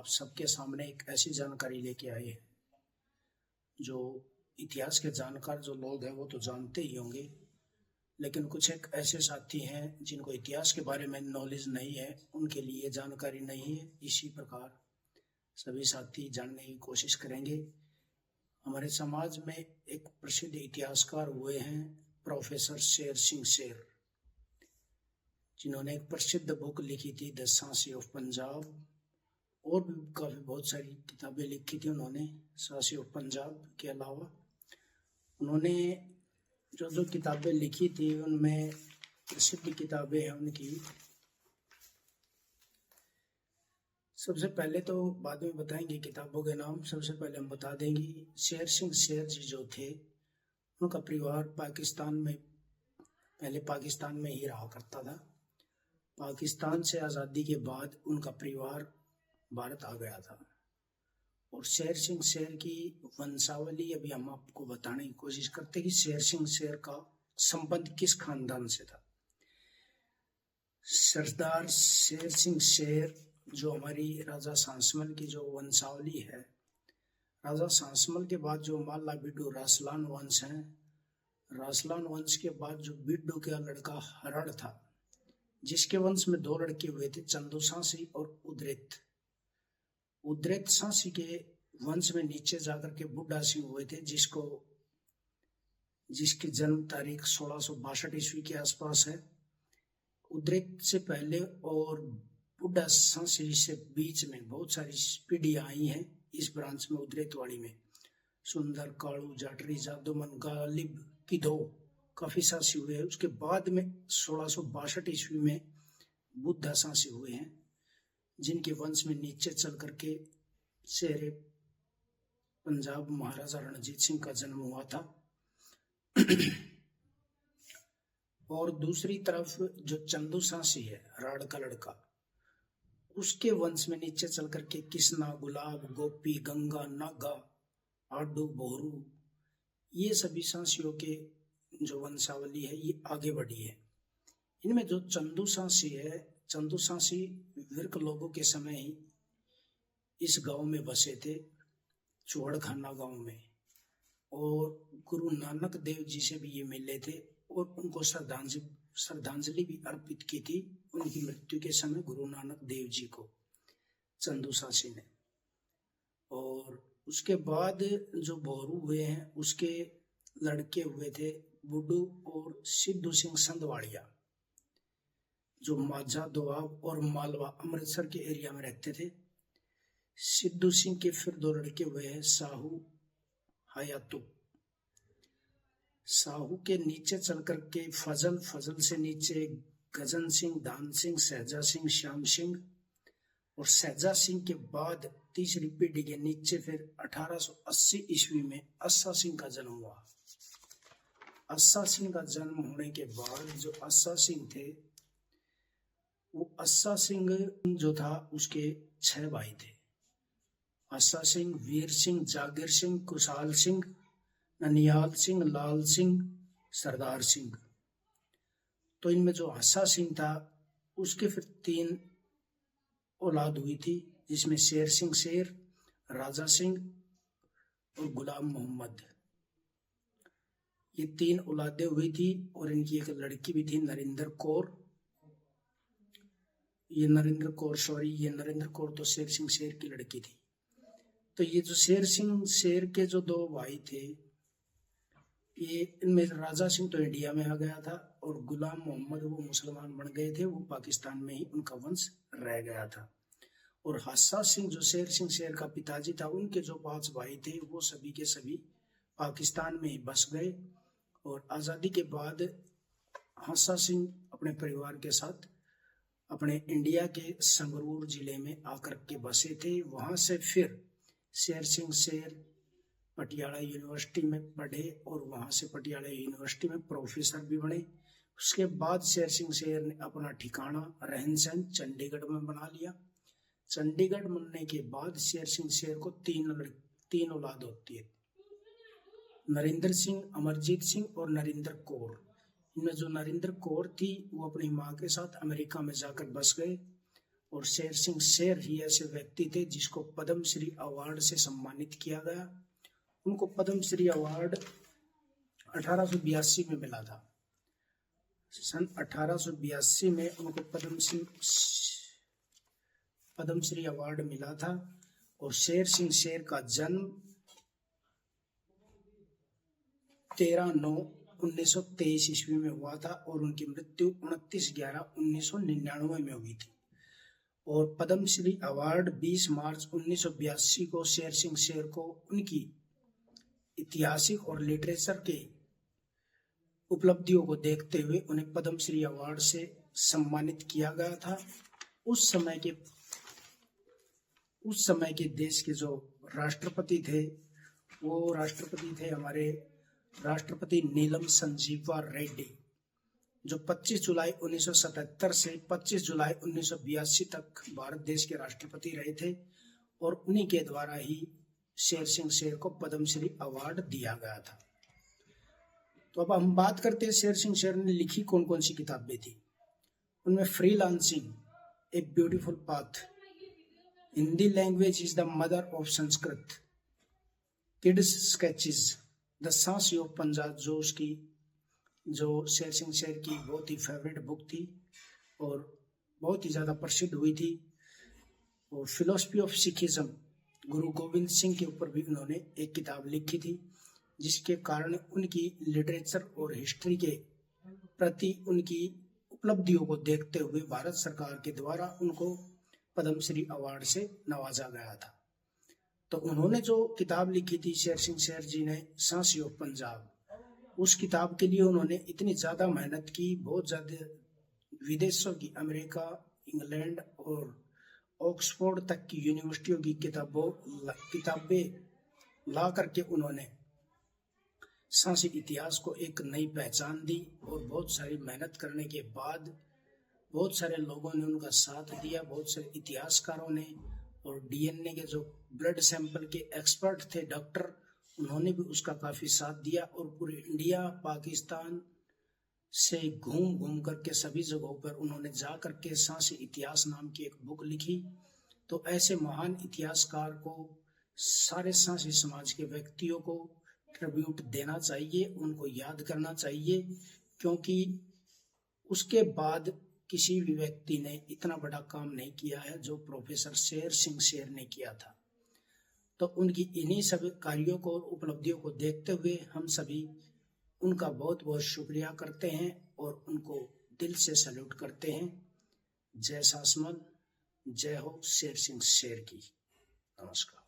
आप सबके सामने एक ऐसी जानकारी लेके आए हैं जो इतिहास के जानकार जो लोग हैं वो तो जानते ही होंगे, लेकिन कुछ एक ऐसे साथी हैं जिनको इतिहास के बारे में नॉलेज नहीं है, उनके लिए जानकारी नहीं है। इसी प्रकार सभी साथी जानने की कोशिश करेंगे। हमारे समाज में एक प्रसिद्ध इतिहासकार हुए हैं प्रोफेसर शेर सिंह शेर, जिन्होंने एक प्रसिद्ध बुक लिखी थी द झांसी ऑफ पंजाब, और भी काफ़ी बहुत सारी किताबें लिखी थी उन्होंने झांसी ऑफ पंजाब के अलावा। उन्होंने जो जो किताबें लिखी थी उनमें प्रसिद्ध किताबें हैं उनकी। सबसे पहले तो बाद में बताएंगे किताबों के नाम, सबसे पहले हम बता देंगे शेर सिंह शेर जी जो थे उनका परिवार पाकिस्तान में, पहले पाकिस्तान में ही रहा करता था। पाकिस्तान से आज़ादी के बाद उनका परिवार भारत आ गया था। और शेर सिंह शेर की वंशावली अभी हम आपको बताने की कोशिश करते हैं कि शेर सिंह शेर का संबंध किस खानदान से था। सरदार शेर सिंह शेर जो हमारी राजा सांसमल की जो वंशावली है, राजा सांसमल के बाद जो माला बिड्डू रासलान वंश है, रासलान वंश के बाद जो बिड्डू का लड़का हरण था, जिसके वंश में दो लड़के हुए थे, चंदू सांसी और उदरेत। उदरेत सांसी के वंश में नीचे जाकर के बुड्ढा सिंह हुए थे, जिसकी जन्म तारीख 1662 ईस्वी के आसपास है। उदरेत से पहले और बुड्ढा सांसी से बीच में बहुत सारी पीढ़ियां आई हैं इस ब्रांच में, उदरेतवाड़ी में। सुंदर, कालू, जाटरी, जादूमन, गालिब, किधो काफी सांसी हुए हैं। उसके बाद में 1662 ईस्वी में बुड्ढा सांसी हुए हैं, जिनके वंश में नीचे चल करके शेर पंजाब महाराजा रणजीत सिंह का जन्म हुआ था। और दूसरी तरफ जो चंदू सांसी है, राड़ का लड़का, उसके वंश में नीचे चल करके किस्ना, गुलाब, गोपी, गंगा, नागा, आडू, बोरू, ये सभी सांसियों के जो वंशावली है ये आगे बढ़ी है। इनमें जो चंदू सांसी है, चंदू सांसी विर्क लोगों के समय ही इस गांव में बसे थे, चौड़खाना गांव में, और गुरु नानक देव जी से भी ये मिले थे और उनको श्रद्धांजलि भी अर्पित की थी उनकी मृत्यु के समय गुरु नानक देव जी को, चंदू सांसी ने। और उसके बाद जो बोरू हुए हैं उसके लड़के हुए थे बुड्डू और सिद्धू सिंह संधवाड़िया, जो माझा, दोआब और मालवा अमृतसर के एरिया में रहते थे। सिद्धू सिंह के फिर दो लड़के हुए हैं साहू, हयातू। साहू के नीचे चल करके फजल, फजल से नीचे गजन सिंह, दान सिंह, सहजा सिंह, श्याम सिंह, और सहजा सिंह के बाद तीसरी पीढ़ी के नीचे फिर 1880 ईस्वी में अस्सा सिंह का जन्म हुआ। अस्सा सिंह का जन्म होने के बाद जो अस्सा सिंह थे, वो अस्सा सिंह जो था उसके 6 भाई थे। अस्सा सिंह, वीर सिंह, जागिर सिंह, कुशाल सिंह, ननियाल सिंह, लाल सिंह, सरदार सिंह। तो इनमें जो अस्सा सिंह था उसके फिर 3 औलाद हुई थी, जिसमें शेर सिंह शेर, राजा सिंह और गुलाम मोहम्मद, ये 3 औलादें हुई थी। और इनकी एक लड़की भी थी नरेंद्र कौर। ये नरेंद्र कौर तो शेर सिंह शेर की लड़की थी। तो ये जो शेर सिंह शेर के जो 2 भाई थे, ये इनमें राजा सिंह तो इंडिया में आ गया था और गुलाम मोहम्मद वो मुसलमान बन गए थे, वो पाकिस्तान में ही उनका वंश रह गया था। और हस्सा सिंह जो शेर सिंह शेर का पिताजी था, उनके जो 5 भाई थे वो सभी के सभी पाकिस्तान में ही बस गए। और आज़ादी के बाद हस्सा सिंह अपने परिवार के साथ अपने इंडिया के संगरूर जिले में आकर के बसे थे। वहां से फिर शेर सिंह शेर पटियाला यूनिवर्सिटी में पढ़े और वहां से पटियाला यूनिवर्सिटी में प्रोफेसर भी बने। उसके बाद शेर सिंह शेर ने अपना ठिकाना रहन सहन चंडीगढ़ में बना लिया। चंडीगढ़ बनने के बाद शेर सिंह शेर को 3 औलाद होती है, नरेंद्र सिंह, अमरजीत सिंह और नरेंद्र कौर। इनमें जो नरेंद्र कौर थी वो अपनी माँ के साथ अमेरिका में जाकर बस गए और शेर सिंह शेर ही ऐसे व्यक्ति थे जिसको पद्मश्री अवार्ड से सम्मानित किया गया। उनको पद्मश्री अवार्ड 1882 में मिला था। सन 1882 में उनको पद्मश्री अवार्ड मिला था। और शेर सिंह शेर का जन्म 13/9/1923 ईस्वी में हुआ था और उनकी मृत्यु 29/11/1999 में हुई थी। और पद्मश्री अवार्ड 20 मार्च 1982 को शेर सिंह शेर को उनकी ऐतिहासिक और लिटरेचर के उपलब्धियों को देखते हुए उन्हें पद्मश्री अवार्ड से सम्मानित किया गया था। उस समय के देश के जो राष्ट्रपति थे वो राष्ट्रपति थे हमारे राष्ट्रपति नीलम संजीवा रेड्डी, जो 25 जुलाई 1977 से 25 जुलाई 1982 तक भारत देश के राष्ट्रपति रहे थे। और उन्हीं के द्वारा ही शेर सिंह शेर को पद्मश्री अवार्ड दिया गया था। तो अब हम बात करते हैं शेर सिंह शेर ने लिखी कौन कौन सी किताबें थी। उनमें freelancing, a beautiful path, Hindi language is the mother of Sanskrit, kids sketches, the Sansi of Punjab, जो शेर सिंह शेर की बहुत ही फेवरेट बुक थी और बहुत ही ज़्यादा प्रसिद्ध हुई थी। और फिलोसफी ऑफ सिखिज्म, गुरु गोविंद सिंह के ऊपर भी उन्होंने एक किताब लिखी थी, जिसके कारण उनकी लिटरेचर और हिस्ट्री के प्रति उनकी उपलब्धियों को देखते हुए भारत सरकार के द्वारा उनको पद्मश्री अवार्ड से नवाजा गया था। तो उन्होंने जो किताब लिखी थी शेर सिंह शेर जी ने, सांसी ऑफ पंजाब, उस किताब के लिए उन्होंने इतनी ज़्यादा मेहनत की, बहुत ज़्यादा विदेशों की, अमेरिका, इंग्लैंड और ऑक्सफोर्ड तक की यूनिवर्सिटियों की किताबें ला करके उन्होंने सांसी इतिहास को एक नई पहचान दी। और बहुत सारी मेहनत करने के बाद बहुत सारे लोगों ने उनका साथ दिया, बहुत सारे इतिहासकारों ने, और डीएनए के जो ब्लड सैंपल के एक्सपर्ट थे डॉक्टर, उन्होंने भी उसका काफ़ी साथ दिया। और पूरे इंडिया, पाकिस्तान से घूम घूम करके सभी जगहों पर उन्होंने जा करके सांसी इतिहास नाम की एक बुक लिखी। तो ऐसे महान इतिहासकार को सारे सांसी समाज के व्यक्तियों को ट्रिब्यूट देना चाहिए, उनको याद करना चाहिए, क्योंकि उसके बाद किसी भी व्यक्ति ने इतना बड़ा काम नहीं किया है जो प्रोफेसर शेर सिंह शेर ने किया था। तो उनकी इन्हीं सब कार्यों को और उपलब्धियों को देखते हुए हम सभी उनका बहुत बहुत शुक्रिया करते हैं और उनको दिल से सैल्यूट करते हैं। जय शासमल, जय हो शेर सिंह शेर की। नमस्कार।